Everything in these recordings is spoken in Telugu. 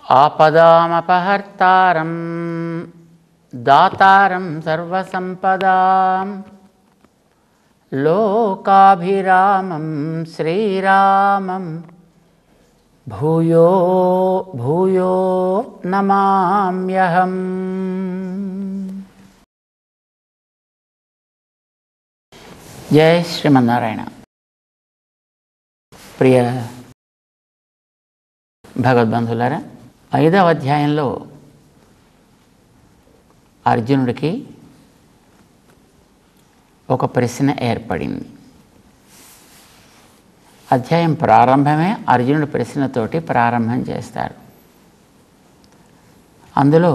ఆపదామపహర్తారం దాతారం సర్వసంపదాం లోకాభిరామం శ్రీరామం భూయో భూయో నమామ్యహం. జై శ్రీమన్నారాయణ. ప్రియ భగవద్బంధులారా, 5వ అధ్యాయంలో అర్జునుడికి ఒక ప్రశ్న ఏర్పడింది. అధ్యాయం ప్రారంభమే అర్జునుడి ప్రశ్నతోటి ప్రారంభం చేస్తారు. అందులో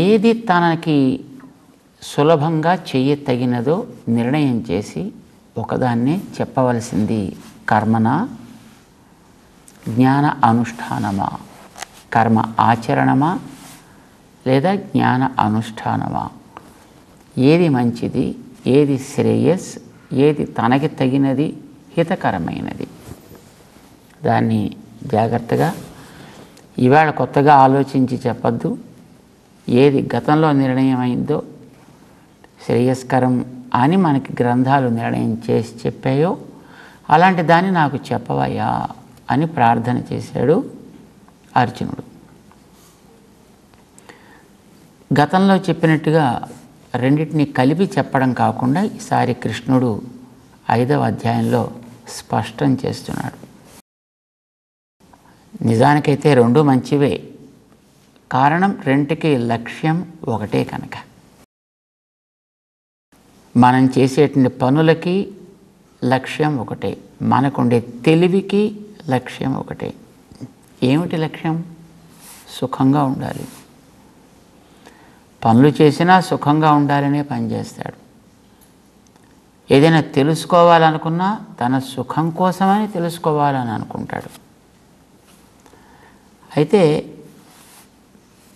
ఏది తనకి సులభంగా తగినదో నిర్ణయం చేసి ఒకదాన్ని చెప్పవలసింది. కర్మనా జ్ఞాన అనుష్ఠానమా, కర్మ ఆచరణమా లేదా జ్ఞాన అనుష్ఠానమా, ఏది మంచిది, ఏది శ్రేయస్, ఏది తనకి తగినది, హితకరమైనది, దాన్ని జాగ్రత్తగా ఇవాళ కొత్తగా ఆలోచించి చెప్పద్దు. ఏది గతంలో నిర్ణయం అయిందో శ్రేయస్కరం అని మనకి గ్రంథాలు నిర్ణయం చేసి చెప్పాయో అలాంటి దాన్ని నాకు చెప్పవయ్యా అని ప్రార్థన చేశాడు అర్జునుడు. గతంలో చెప్పినట్టుగా రెండింటిని కలిపి చెప్పడం కాకుండా ఈసారి కృష్ణుడు 5వ అధ్యాయంలో స్పష్టం చేస్తున్నాడు. నిజానికైతే రెండు మంచివే. కారణం రెంటికి లక్ష్యం ఒకటే కనుక. మనం చేసేటువంటి పనులకి లక్ష్యం ఒకటే, మనకుండే తెలివికి లక్ష్యం ఒకటే. ఏమిటి లక్ష్యం? సుఖంగా ఉండాలి. పనులు చేసినా సుఖంగా ఉండాలనే పనిచేస్తాడు. ఏదైనా తెలుసుకోవాలనుకున్నా తన సుఖం కోసమని తెలుసుకోవాలని అనుకుంటాడు. అయితే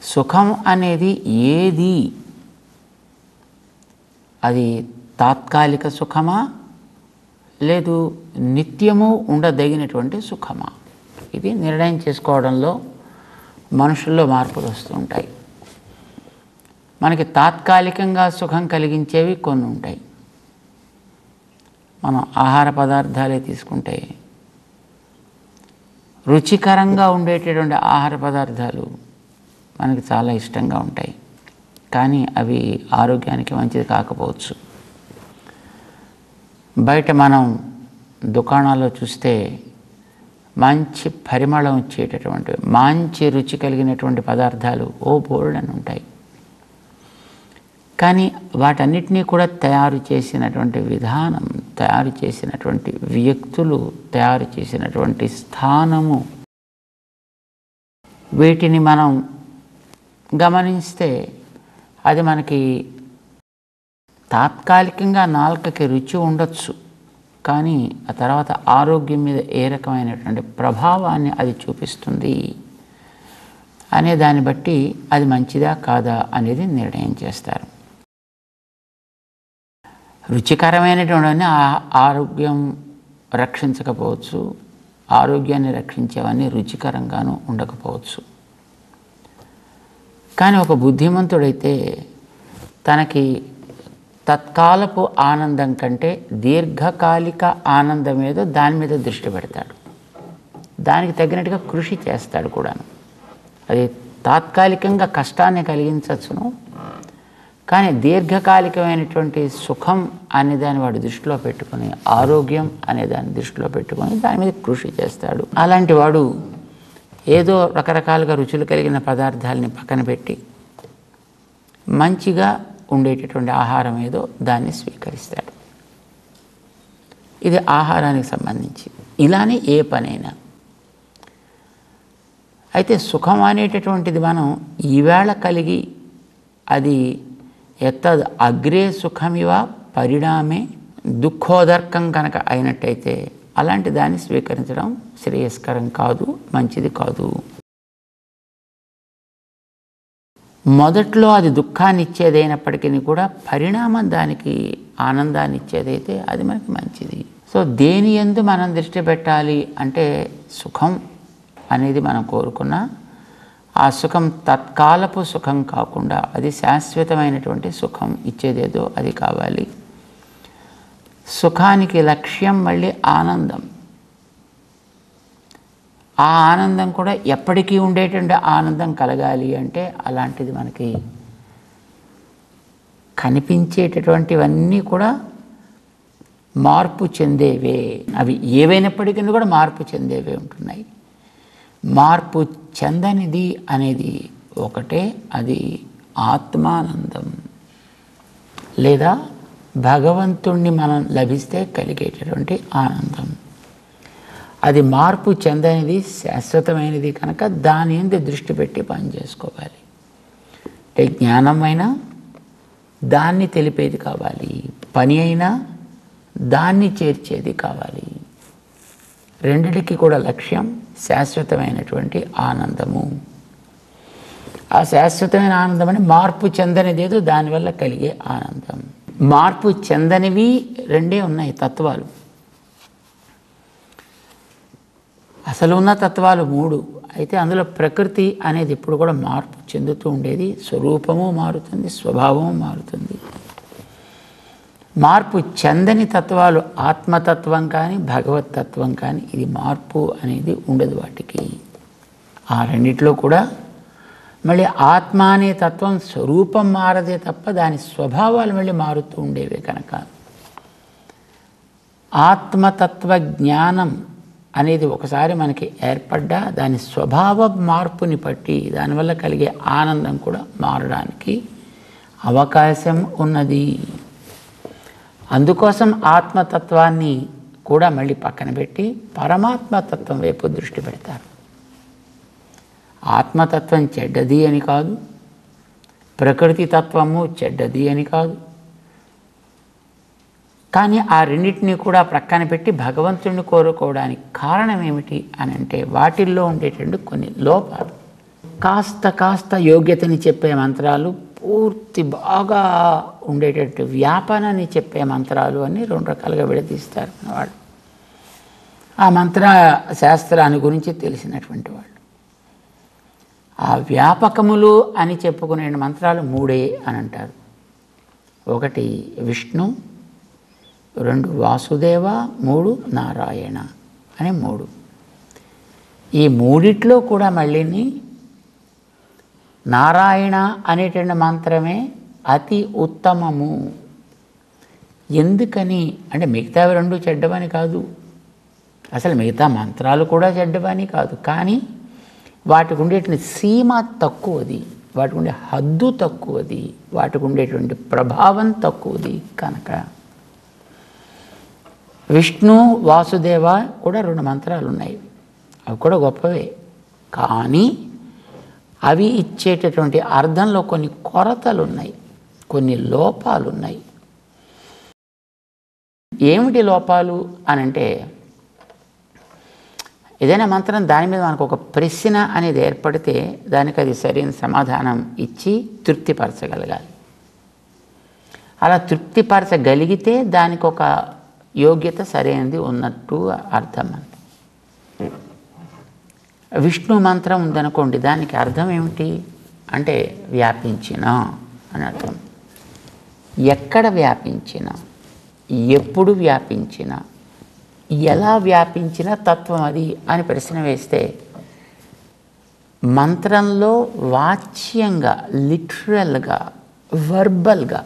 సుఖం అనేది ఏది? అది తాత్కాలిక సుఖమా లేదు నిత్యము ఉండదగినటువంటి సుఖమా? ఇది నిర్ణయం చేసుకోవడంలో మనుషుల్లో మార్పులు వస్తూ ఉంటాయి. మనకి తాత్కాలికంగా సుఖం కలిగించేవి కొన్ని ఉంటాయి. మనం ఆహార పదార్థాలే తీసుకుంటే రుచికరంగా ఉండేటటువంటి ఆహార పదార్థాలు మనకి చాలా ఇష్టంగా ఉంటాయి. కానీ అవి ఆరోగ్యానికి మంచిది కాకపోవచ్చు. బయట మనం దుకాణాల్లో చూస్తే మంచి పరిమళం వచ్చేటటువంటి మంచి రుచి కలిగినటువంటి పదార్థాలు బోల్డని ఉంటాయి. కానీ వాటన్నిటినీ కూడా తయారు చేసినటువంటి విధానం, తయారు చేసినటువంటి వ్యక్తులు, తయారు చేసినటువంటి స్థానము, వీటిని మనం గమనిస్తే అది మనకి తాత్కాలికంగా నాలుకకి రుచి ఉండొచ్చు, కానీ ఆ తర్వాత ఆరోగ్యం మీద ఏ రకమైనటువంటి ప్రభావాన్ని అది చూపిస్తుంది అనే దాన్ని బట్టి అది మంచిదా కాదా అనేది నిర్ణయం చేస్తారు. రుచికరమైనటువంటి ఆరోగ్యం రక్షించకపోవచ్చు, ఆరోగ్యాన్ని రక్షించేవన్నీ రుచికరంగానూ ఉండకపోవచ్చు. కానీ ఒక బుద్ధిమంతుడైతే తనకి తత్కాలపు ఆనందం కంటే దీర్ఘకాలిక ఆనందం ఏదో దాని మీద దృష్టి పెడతాడు. దానికి తగినట్టుగా కృషి చేస్తాడు కూడాను. అది తాత్కాలికంగా కష్టాన్ని కలిగించవచ్చును, కానీ దీర్ఘకాలికమైనటువంటి సుఖం అనే దాన్ని వాడు దృష్టిలో పెట్టుకొని, ఆరోగ్యం అనే దాన్ని దృష్టిలో పెట్టుకొని దాని మీద కృషి చేస్తాడు. అలాంటి వాడు ఏదో రకరకాలుగా రుచులు కలిగిన పదార్థాలని పక్కన పెట్టి మంచిగా ఉండేటటువంటి ఆహారం ఏదో దాన్ని స్వీకరిస్తాడు. ఇది ఆహారానికి సంబంధించి. ఇలానే ఏ పనైనా. అయితే సుఖం అనేటటువంటిది మనం ఈవేళ కలిగి అది ఎత్తద్ అగ్రే సుఖమివ పరిణామే దుఃఖోదర్కం కనుక అయినట్టయితే అలాంటి దాన్ని స్వీకరించడం శ్రేయస్కరం కాదు, మంచిది కాదు. మొదట్లో అది దుఃఖాన్ని ఇచ్చేదైనప్పటికీ కూడా పరిణామం దానికి ఆనందాన్ని ఇచ్చేదైతే అది మనకి మంచిది. సో దేని యందు మనం దృష్టి పెట్టాలి అంటే సుఖం అనేది మనం కోరుకున్న ఆ సుఖం తత్కాలపు సుఖం కాకుండా అది శాశ్వతమైనటువంటి సుఖం ఇచ్చేదేదో అది కావాలి. సుఖానికి లక్ష్యం మళ్ళీ ఆనందం. ఆ ఆనందం కూడా ఎప్పటికీ ఉండేటువంటి ఆనందం కలగాలి అంటే అలాంటిది మనకి కనిపించేటటువంటివన్నీ కూడా మార్పు చెందేవే. అవి ఏవైనప్పటికీ కూడా మార్పు చెందేవే ఉంటున్నాయి. మార్పు చెందనిది అనేది ఒకటే, అది ఆత్మానందం లేదా భగవంతుణ్ణి మనం లభిస్తే కలిగేటటువంటి ఆనందం. అది మార్పు చెందనిది, శాశ్వతమైనది కనుక దాని మీద దృష్టి పెట్టి పని చేసుకోవాలి. అంటే జ్ఞానమైనా దాన్ని తెలిపేది కావాలి, పని అయినా దాన్ని చేర్చేది కావాలి. రెండిటికి కూడా లక్ష్యం శాశ్వతమైనటువంటి ఆనందము. ఆ శాశ్వతమైన ఆనందం అని మార్పు చెందనిదేదో దానివల్ల కలిగే ఆనందం. మార్పు చెందనివి రెండే ఉన్నాయి తత్వాలు. అసలు ఉన్న తత్వాలు 3. అయితే అందులో ప్రకృతి అనేది ఇప్పుడు కూడా మార్పు చెందుతూ ఉండేది. స్వరూపము మారుతుంది, స్వభావము మారుతుంది. మార్పు చెందని తత్వాలు ఆత్మతత్వం కానీ భగవతత్వం కానీ ఇది మార్పు అనేది ఉండదు వాటికి. ఆ రెండిట్లో కూడా మళ్ళీ ఆత్మ అనే తత్వం స్వరూపం మారదే తప్ప దాని స్వభావాలు మళ్ళీ మారుతూ ఉండేవే కనుక ఆత్మతత్వ జ్ఞానం అనేది ఒకసారి మనకి ఏర్పడ్డా దాని స్వభావ మార్పుని బట్టి దానివల్ల కలిగే ఆనందం కూడా మారడానికి అవకాశం ఉన్నది. అందుకోసం ఆత్మతత్వాన్ని కూడా మళ్ళీ పక్కన పెట్టి పరమాత్మతత్వం వైపు దృష్టి పెడతారు. ఆత్మతత్వం చెడ్డది అని కాదు, ప్రకృతి తత్వము చెడ్డది అని కాదు. కానీ ఆ రెండింటినీ కూడా ప్రక్కన పెట్టి భగవంతుడిని కోరుకోవడానికి కారణం ఏమిటి అని అంటే వాటిల్లో ఉండేటువంటి కొన్ని లోపాలు. కాస్త యోగ్యతని చెప్పే మంత్రాలు, పూర్తి బాగా ఉండేటట్టు వ్యాపనాన్ని చెప్పే మంత్రాలు అని 2 రకాలుగా విడదీస్తారు వాళ్ళు. ఆ మంత్ర శాస్త్రాన్ని గురించి తెలిసినటువంటి వాళ్ళు. ఆ వ్యాపకములు అని చెప్పుకునే మంత్రాలు 3 అని అంటారు. 1 విష్ణు, 2 వాసుదేవ, 3 నారాయణ అని 3. ఈ మూడిట్లో కూడా మళ్ళీని నారాయణ అనేటువంటి మంత్రమే అతి ఉత్తమము. ఎందుకని అంటే మిగతావి 2 చెడ్డవని కాదు, అసలు మిగతా మంత్రాలు కూడా చెడ్డవని కాదు. కానీ వాటికి ఉండేటువంటి సీమ తక్కువది, వాటికి ఉండే హద్దు తక్కువది, వాటికి ఉండేటువంటి ప్రభావం తక్కువది కనుక విష్ణు వాసుదేవ కూడా 2 మంత్రాలు ఉన్నాయి. అవి కూడా గొప్పవే. కానీ అవి ఇచ్చేటటువంటి అర్థంలో కొన్ని కొరతలు ఉన్నాయి, కొన్ని లోపాలు ఉన్నాయి. ఏమిటి లోపాలు అనంటే ఏదైనా మంత్రం దాని మీద మనకు ఒక ప్రశ్న అనేది ఏర్పడితే దానికి అది సరైన సమాధానం ఇచ్చి తృప్తిపరచగలగాలి. అలా తృప్తిపరచగలిగితే దానికి ఒక యోగ్యత సరైనది ఉన్నట్టు అర్థం. విష్ణు మంత్రం ఉందనుకోండి, దానికి అర్థం ఏమిటి అంటే వ్యాపించిన అని అర్థం. ఎక్కడ వ్యాపించిన, ఎప్పుడు వ్యాపించిన, ఎలా వ్యాపించిన తత్వం అది అని ప్రశ్న వేస్తే మంత్రంలో వాచ్యంగా, లిటరల్గా, వర్బల్గా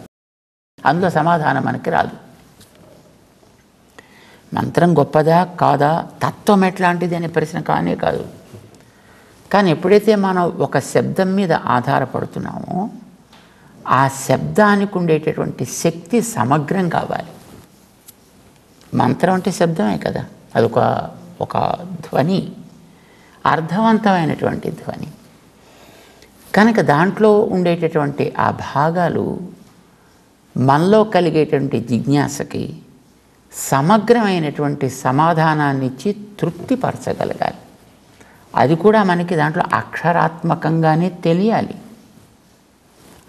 అందులో సమాధానం మనకి రాదు. మంత్రం గొప్పదా కాదా, తత్వం ఎట్లాంటిది అనే ప్రశ్న కానే కాదు. కానీ ఎప్పుడైతే మనం ఒక శబ్దం మీద ఆధారపడుతున్నామో ఆ శబ్దానికి ఉండేటటువంటి శక్తి సమగ్రం కావాలి. మంత్రం అంటే శబ్దమే కదా, అదొక ఒక ధ్వని, అర్థవంతమైనటువంటి ధ్వని కనుక దాంట్లో ఉండేటటువంటి ఆ భాగాలు మనలో కలిగేటువంటి జిజ్ఞాసకి సమగ్రమైనటువంటి సమాధానాన్ని ఇచ్చి తృప్తిపరచగలగాలి. అది కూడా మనకి దాంట్లో అక్షరాత్మకంగానే తెలియాలి.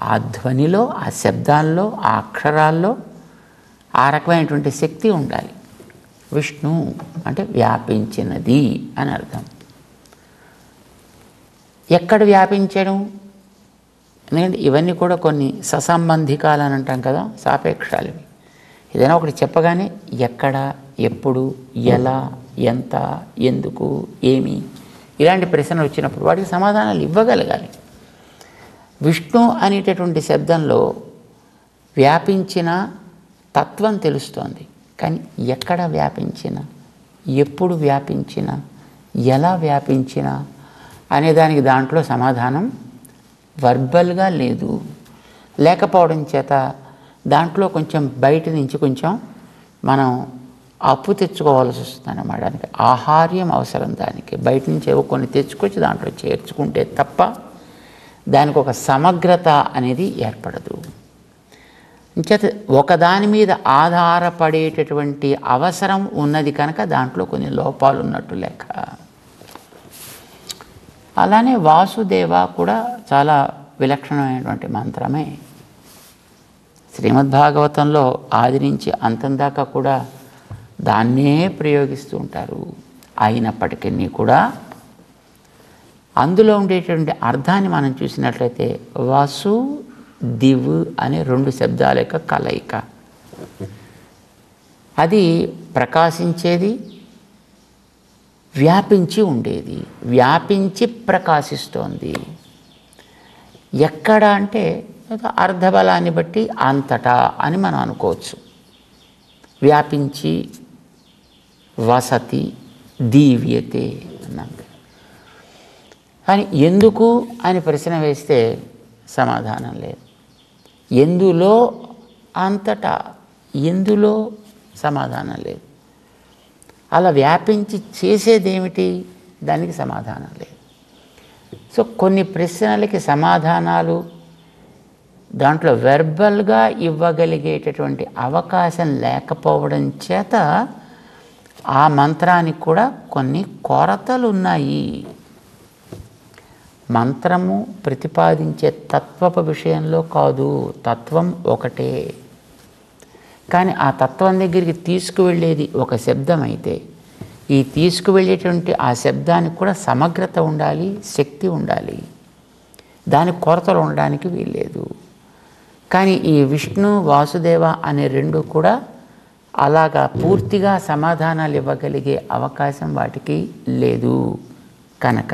ఆ ధ్వనిలో, ఆ శబ్దాల్లో, ఆ అక్షరాల్లో ఆ రకమైనటువంటి శక్తి ఉండాలి. విష్ణు అంటే వ్యాపించినది అని అర్థం. ఎక్కడ వ్యాపించడం? ఎందుకంటే ఇవన్నీ కూడా కొన్ని ససంబంధికాలు అని అంటాం కదా, సాపేక్షాలు. ఏదైనా ఒకటి చెప్పగానే ఎక్కడ, ఎప్పుడు, ఎలా, ఎంత, ఎందుకు, ఏమి, ఇలాంటి ప్రశ్నలు వచ్చినప్పుడు వాటికి సమాధానాలు ఇవ్వగలగాలి. విష్ణు అనేటటువంటి శబ్దంలో వ్యాపించిన తత్వం తెలుస్తోంది, కానీ ఎక్కడ వ్యాపించిన, ఎప్పుడు వ్యాపించిన, ఎలా వ్యాపించిన అనేదానికి దాంట్లో సమాధానం వర్బల్గా లేదు. లేకపోవడం చేత దాంట్లో కొంచెం బయట నుంచి కొంచెం మనం అప్పు తెచ్చుకోవాల్సి వస్తుంది అన్నమాట. దానికి ఆహార్యం అవసరం. దానికి బయట నుంచి ఏవో కొన్ని తెచ్చుకొచ్చి దాంట్లో చేర్చుకుంటే తప్ప దానికి ఒక సమగ్రత అనేది ఏర్పడదు. చేత ఒకదాని మీద ఆధారపడేటటువంటి అవసరం ఉన్నది కనుక దాంట్లో కొన్ని లోపాలు ఉన్నట్టు లెక్క. అలానే వాసుదేవ కూడా చాలా విలక్షణమైనటువంటి మంత్రమే. శ్రీమద్భాగవతంలో ఆది నుంచి అంతం దాకా కూడా దాన్నే ప్రయోగిస్తూ ఉంటారు. అయినప్పటికీ కూడా అందులో ఉండేటువంటి అర్థాన్ని మనం చూసినట్లయితే వాసు దివ్ అనే రెండు శబ్దాల యొక్క కలయిక. అది ప్రకాశించేది, వ్యాపించి ఉండేది, వ్యాపించి ప్రకాశిస్తోంది. ఎక్కడ అంటే అర్ధబలాన్ని బట్టి అంతటా అని మనం అనుకోవచ్చు. వ్యాపించి వసతి దీవ్యతే అన్నాం. కానీ ఎందుకు అని ప్రశ్న వేస్తే సమాధానం లేదు. ఎందులో అంతటా, ఎందులో సమాధానం లేదు. అలా వ్యాపించి చేసేదేమిటి, దానికి సమాధానం లేదు. సో కొన్ని ప్రశ్నలకి సమాధానాలు దాంట్లో వెర్బల్గా ఇవ్వగలిగేటటువంటి అవకాశం లేకపోవడం చేత ఆ మంత్రానికి కూడా కొన్ని కొరతలు ఉన్నాయి. మంత్రము ప్రతిపాదించే తత్వపు విషయంలో కాదు, తత్వం ఒకటే. కానీ ఆ తత్వం దగ్గరికి తీసుకువెళ్ళేది ఒక శబ్దం అయితే ఈ తీసుకువెళ్ళేటువంటి ఆ శబ్దానికి కూడా సమగ్రత ఉండాలి, శక్తి ఉండాలి. దానికి కొరతలు ఉండడానికి వీల్లేదు. కానీ ఈ విష్ణు వాసుదేవ అనే రెండు కూడా అలాగా పూర్తిగా సమాధానాలు ఇవ్వగలిగే అవకాశం వాటికి లేదు కనుక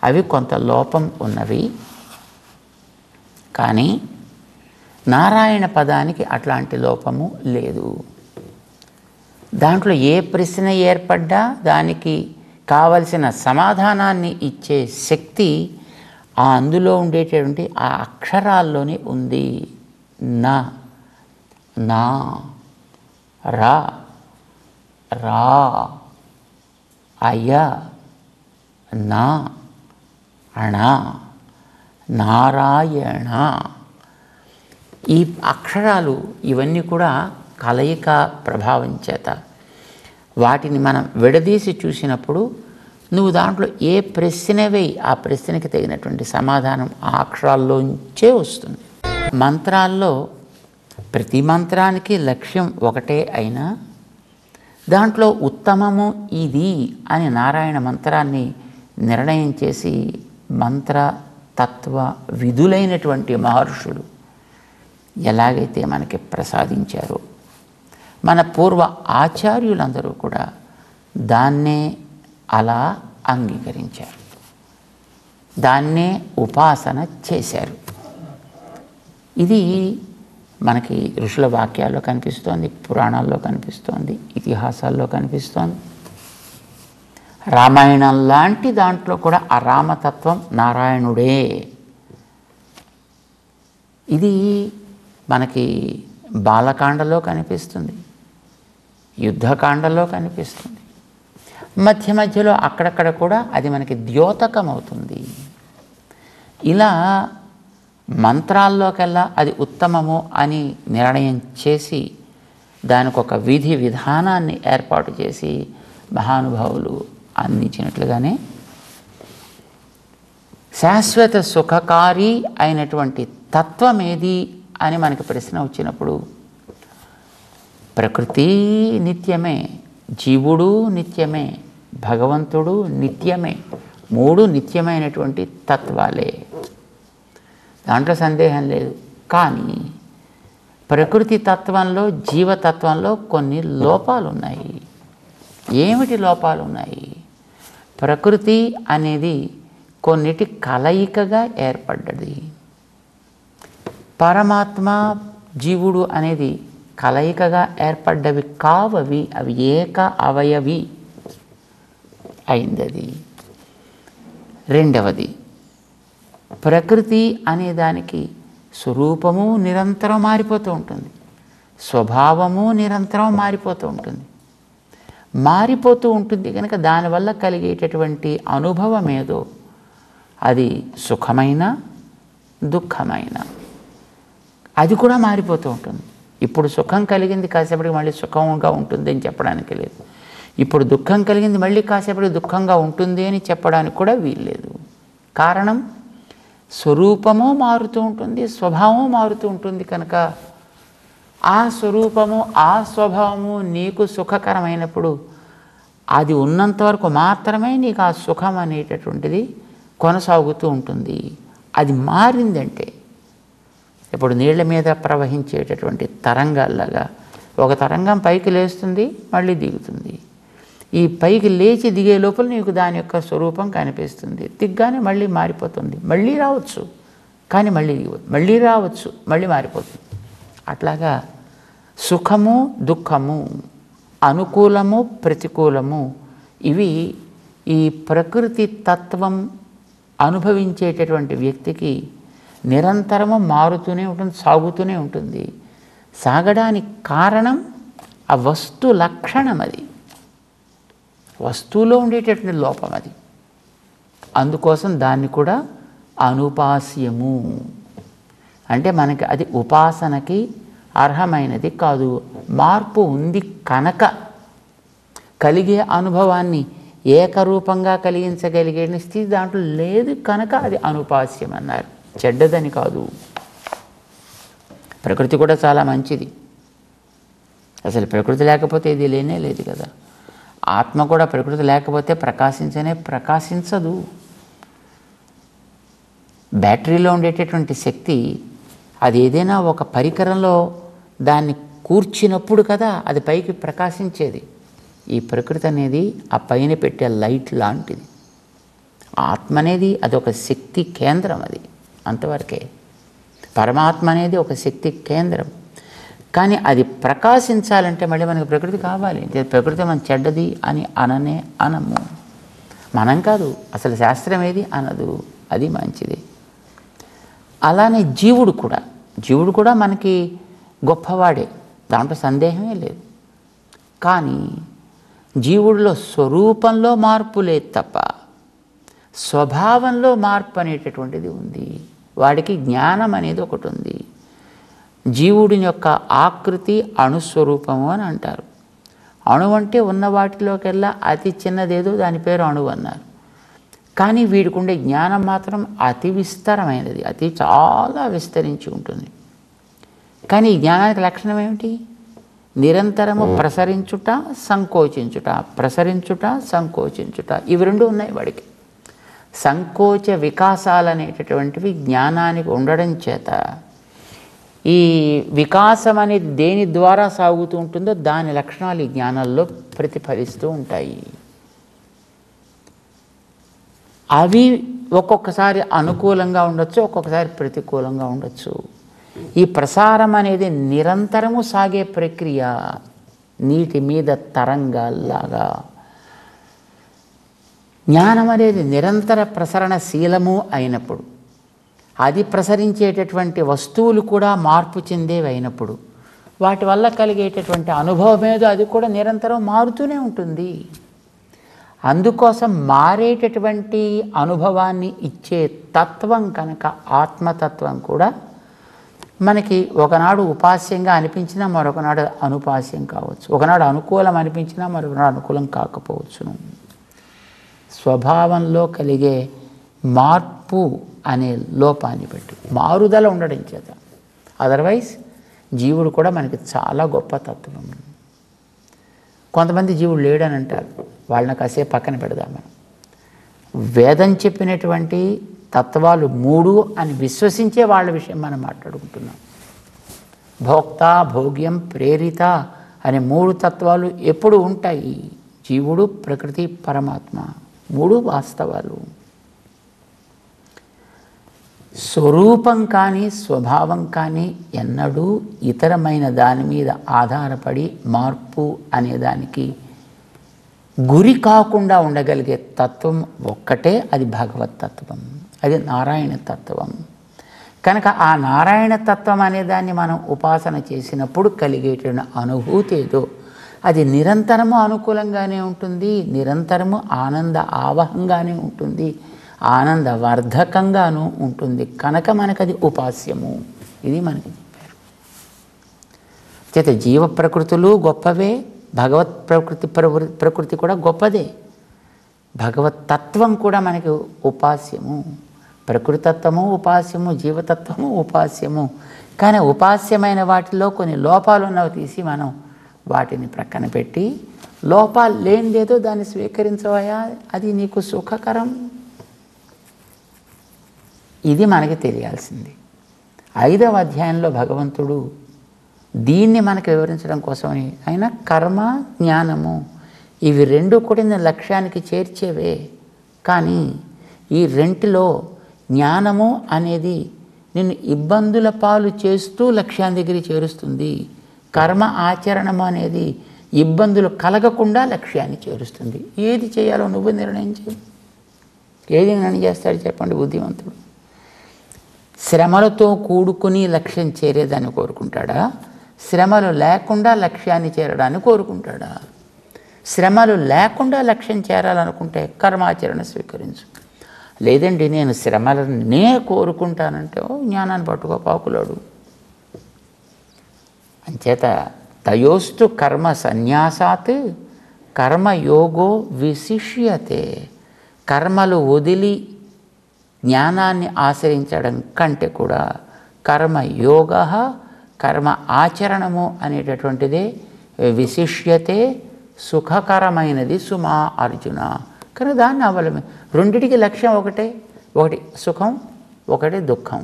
అవి కొంత లోపం ఉన్నవి. కానీ నారాయణ పదానికి అట్లాంటి లోపము లేదు. దాంట్లో ఏ ప్రశ్న ఏర్పడ్డా దానికి కావలసిన సమాధానాన్ని ఇచ్చే శక్తి ఆ అందులో ఉండేటటువంటి ఆ అక్షరాల్లోనే ఉంది. నా, నా, రా, రా, అయ, నా, అణ, నారాయణ. ఈ అక్షరాలు ఇవన్నీ కూడా కలయిక ప్రభావం చేత వాటిని మనం విడదీసి చూసినప్పుడు నువ్వు దాంట్లో ఏ ప్రశ్న వేయి ఆ ప్రశ్నకి తగినటువంటి సమాధానం ఆ అక్షరాల్లోంచే వస్తుంది. మంత్రాల్లో ప్రతి మంత్రానికి లక్ష్యం ఒకటే అయినా దాంట్లో ఉత్తమము ఇది అని నారాయణ మంత్రాన్ని నిర్ణయం చేసి మంత్ర తత్వ విధులైనటువంటి మహర్షులు ఎలాగైతే మనకి ప్రసాదించారో మన పూర్వ ఆచార్యులందరూ కూడా దాన్నే అలా అంగీకరించారు, దాన్నే ఉపాసన చేశారు. ఇది మనకి ఋషుల వాక్యాల్లో కనిపిస్తోంది, పురాణాల్లో కనిపిస్తోంది, ఇతిహాసాల్లో కనిపిస్తోంది. రామాయణం లాంటి దాంట్లో కూడా ఆ రామతత్వం నారాయణుడే. ఇది మనకి బాలకాండలో కనిపిస్తుంది, యుద్ధకాండలో కనిపిస్తుంది, మధ్య మధ్యలో అక్కడక్కడ కూడా అది మనకి ద్యోతకం అవుతుంది. ఇలా మంత్రాల్లోకెల్లా అది ఉత్తమము అని నిర్ణయం చేసి దానికి ఒక విధి విధానాన్ని ఏర్పాటు చేసి మహానుభావులు అందించినట్లుగానే శాశ్వత సుఖకారి అయినటువంటి తత్వం ఏది అని మనకి ప్రశ్న వచ్చినప్పుడు ప్రకృతి నిత్యమే, జీవుడు నిత్యమే, భగవంతుడు నిత్యమే, మూడు నిత్యమైనటువంటి తత్వాలే, దాంట్లో సందేహం లేదు. కానీ ప్రకృతి తత్వంలో, జీవతత్వంలో కొన్ని లోపాలు ఉన్నాయి. ఏమిటి లోపాలు ఉన్నాయి? ప్రకృతి అనేది కొన్నిటి కలయికగా ఏర్పడ్డది. పరమాత్మ, జీవుడు అనేది కలయికగా ఏర్పడ్డవి కావవి. అవి ఏక అవయవి అయిందది. రెండవది, ప్రకృతి అనేదానికి స్వరూపము నిరంతరం మారిపోతూ ఉంటుంది, స్వభావము నిరంతరం మారిపోతూ ఉంటుంది. మారిపోతూ ఉంటుంది కనుక దానివల్ల కలిగేటటువంటి అనుభవం ఏదో అది సుఖమైన దుఃఖమైన అది కూడా మారిపోతూ ఉంటుంది. ఇప్పుడు సుఖం కలిగింది, కాసేపటికి మళ్ళీ సుఖంగా ఉంటుంది అని చెప్పడానికి లేదు. ఇప్పుడు దుఃఖం కలిగింది, మళ్ళీ కాసేపటికి దుఃఖంగా ఉంటుంది అని చెప్పడానికి కూడా వీల్లేదు. కారణం, స్వరూపము మారుతూ ఉంటుంది, స్వభావము మారుతూ ఉంటుంది కనుక ఆ స్వరూపము, ఆ స్వభావము నీకు సుఖకరమైనప్పుడు అది ఉన్నంత వరకు మాత్రమే నీకు ఆ సుఖం అనేటటువంటిది కొనసాగుతూ ఉంటుంది. అది మారిందంటే, ఇప్పుడు నీళ్ల మీద ప్రవహించేటటువంటి తరంగాల్లాగా ఒక తరంగం పైకి లేస్తుంది, మళ్ళీ దిగుతుంది. ఈ పైకి లేచి దిగే లోపల నీకు దాని యొక్క స్వరూపం కనిపిస్తుంది. దిగ్గానే మళ్ళీ మారిపోతుంది, మళ్ళీ రావచ్చు, కానీ మళ్ళీ దిగవచ్చు, మళ్ళీ రావచ్చు, మళ్ళీ మారిపోతుంది. అట్లాగా సుఖము దుఃఖము, అనుకూలము ప్రతికూలము, ఇవి ఈ ప్రకృతి తత్వం అనుభవించేటటువంటి వ్యక్తికి నిరంతరము మారుతూనే ఉంటుంది, సాగుతూనే ఉంటుంది. సాగడానికి కారణం ఆ వస్తు లక్షణం, అది వస్తువులో ఉండేటటువంటి లోపం అది. అందుకోసం దాన్ని కూడా అనుపాస్యము అంటే మనకి అది ఉపాసనకి అర్హమైనది కాదు. మార్పు ఉంది కనుక కలిగే అనుభవాన్ని ఏకరూపంగా కలిగించగలిగే స్థితి దాంట్లో లేదు కనుక అది అనుపాస్యం అన్నారు. చెడ్డదని కాదు. ప్రకృతి కూడా చాలా మంచిది. అసలు ప్రకృతి లేకపోతే ఇది లేనే లేదు కదా. ఆత్మ కూడా ప్రకృతి లేకపోతే ప్రకాశించదు. బ్యాటరీలో ఉండేటటువంటి శక్తి అది ఏదైనా ఒక పరికరంలో దాన్ని కూర్చినప్పుడు కదా అది పైకి ప్రకాశించేది. ఈ ప్రకృతి అనేది ఆ పైన పెట్టే లైట్ లాంటిది. ఆత్మ అనేది అదొక శక్తి కేంద్రం, అది అంతవరకే. పరమాత్మ అనేది ఒక శక్తి కేంద్రం. కానీ అది ప్రకాశించాలంటే మళ్ళీ మనకు ప్రకృతి కావాలి. ప్రకృతి మన చెడ్డది అని అనము. మనం కాదు, అసలు శాస్త్రం ఏది అనదు, అది మంచిది. అలానే జీవుడు కూడా మనకి గొప్పవాడే, దాంట్లో సందేహమే లేదు. కానీ జీవుడిలో స్వరూపంలో మార్పు లేదు తప్ప స్వభావంలో మార్పు అనేటటువంటిది ఉంది. వాడికి జ్ఞానం అనేది ఒకటి ఉంది. జీవుడి యొక్క ఆకృతి అణుస్వరూపము అని అంటారు. అణువు అంటే ఉన్న వాటిలోకెల్లా అతి చిన్నదేదో దాని పేరు అణువు అన్నారు. కానీ వీడికి ఉండే జ్ఞానం మాత్రం అతి విస్తారమైనది, అతి చాలా విస్తరించి ఉంటుంది. కానీ ఈ జ్ఞానానికి లక్షణం ఏమిటి? నిరంతరము ప్రసరించుట సంకోచించుట, ప్రసరించుట సంకోచించుట, ఇవి రెండు ఉన్నాయి వాడికి. సంకోచ వికాసాలు అనేటటువంటివి జ్ఞానానికి ఉండడం చేత ఈ వికాసం అనేది దేని ద్వారా సాగుతూ ఉంటుందో దాని లక్షణాలు ఈ జ్ఞానాల్లో ప్రతిఫలిస్తూ ఉంటాయి. అవి ఒక్కొక్కసారి అనుకూలంగా ఉండొచ్చు, ఒక్కొక్కసారి ప్రతికూలంగా ఉండొచ్చు. ఈ ప్రసారం అనేది నిరంతరము సాగే ప్రక్రియ, నీటి మీద తరంగాల్లాగా. జ్ఞానం అనేది నిరంతర ప్రసరణశీలము అయినప్పుడు, అది ప్రసరించేటటువంటి వస్తువులు కూడా మార్పు చెందేవి అయినప్పుడు, వాటి వల్ల కలిగేటటువంటి అనుభవం ఏదో అది కూడా నిరంతరం మారుతూనే ఉంటుంది. అందుకోసం మారేటటువంటి అనుభవాన్ని ఇచ్చే తత్వం కనుక ఆత్మతత్వం కూడా మనకి ఒకనాడు ఉపాస్యంగా అనిపించినా మరొకనాడు అనుపాస్యం కావచ్చు, ఒకనాడు అనుకూలం అనిపించినా మరొకనాడు అనుకూలం కాకపోవచ్చును. స్వభావంలో కలిగే మార్పు అనే లోపాన్ని బట్టి మారుదల ఉండడం చేత. అదర్వైజ్ జీవుడు కూడా మనకి చాలా గొప్ప తత్వం. కొంతమంది జీవుడు లేడని అంటారు, వాళ్ళని కాసేపు పక్కన పెడదాం మనం. వేదం చెప్పినటువంటి తత్వాలు 3 అని విశ్వసించే వాళ్ళ విషయం మనం మాట్లాడుకుంటున్నాం. భోక్త, భోగ్యం, ప్రేరిత అనే 3 తత్వాలు ఎప్పుడు ఉంటాయి? జీవుడు, ప్రకృతి, పరమాత్మ 3 వాస్తవాలు. స్వరూపం కానీ స్వభావం కానీ ఎన్నడూ ఇతరమైన దాని మీద ఆధారపడి మార్పు అనేదానికి గురి కాకుండా ఉండగలిగే తత్వం ఒక్కటే, అది భగవత్ తత్వం, అది నారాయణ తత్వం. కనుక ఆ నారాయణ తత్వం అనేదాన్ని మనం ఉపాసన చేసినప్పుడు కలిగేటువంటి అనుభూతి ఏదో అది నిరంతరము అనుకూలంగానే ఉంటుంది, నిరంతరము ఆనంద ఆవహంగానే ఉంటుంది, ఆనందవర్ధకంగాను ఉంటుంది. కనుక మనకది ఉపాస్యము. ఇది మనకి చెప్పారు. చేత జీవ ప్రకృతులు గొప్పవే, భగవత్ ప్రకృతి కూడా గొప్పదే. భగవత్ తత్వం కూడా మనకి ఉపాస్యము. ప్రకృతత్వము ఉపాస్యము, జీవతత్వము ఉపాస్యము. కానీ ఉపాస్యమైన వాటిలో కొన్ని లోపాలు ఉన్నవి తీసి మనం వాటిని ప్రక్కన పెట్టి లోపాలు లేనిదేదో దాన్ని స్వీకరించవయా, అది నీకు సుఖకరం. ఇది మనకి తెలియాల్సింది. 5వ అధ్యాయంలో భగవంతుడు దీన్ని మనకు వివరించడం కోసమని ఆయన కర్మ, జ్ఞానము ఇవి 2 కూడా లక్ష్యానికి చేర్చేవే. కానీ ఈ రెంటిలో జ్ఞానము అనేది నిన్ను ఇబ్బందుల పాలు చేస్తూ లక్ష్యాన్ని దగ్గరికి చేరుస్తుంది. కర్మ ఆచరణము అనేది ఇబ్బందులు కలగకుండా లక్ష్యాన్ని చేరుస్తుంది. ఏది చేయాలో నువ్వు నిర్ణయం చేయి. ఏది నిర్ణయం చేస్తాడు చెప్పండి బుద్ధిమంతుడు? శ్రమలతో కూడుకుని లక్ష్యం చేరేదాన్ని కోరుకుంటాడా, శ్రమలు లేకుండా లక్ష్యాన్ని చేరడాన్ని కోరుకుంటాడా? శ్రమలు లేకుండా లక్ష్యం చేరాలనుకుంటే కర్మాచరణ స్వీకరించు. లేదండి నేను శ్రమలనే కోరుకుంటానంటే జ్ఞానాన్ని పట్టుకో పాకులాడు. అంచేత తయోస్తు కర్మ సన్యాసాత్ కర్మయోగో విశిష్యతే. కర్మలు వదిలి జ్ఞానాన్ని ఆశ్రయించడం కంటే కూడా కర్మయోగ, కర్మ ఆచరణము అనేటటువంటిదే విశిష్యతే సుఖకరమైనది సుమా అర్జున. కానీ దాన్ని అవలంబి రెండిటికి లక్ష్యం ఒకటే, ఒకటి సుఖం, ఒకటి దుఃఖం.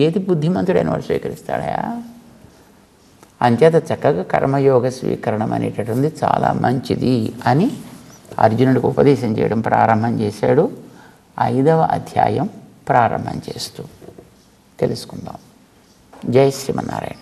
ఏది బుద్ధిమంతుడైన వాడు స్వీకరిస్తాడా? అంచేత చక్కగా కర్మయోగ స్వీకరణం అనేటటువంటిది చాలా మంచిది అని అర్జునుడికి ఉపదేశం చేయడం ప్రారంభం చేశాడు. 5వ అధ్యాయం ప్రారంభం చేస్తూ తెలుసుకుందాం. జై శ్రీమన్నారాయణ.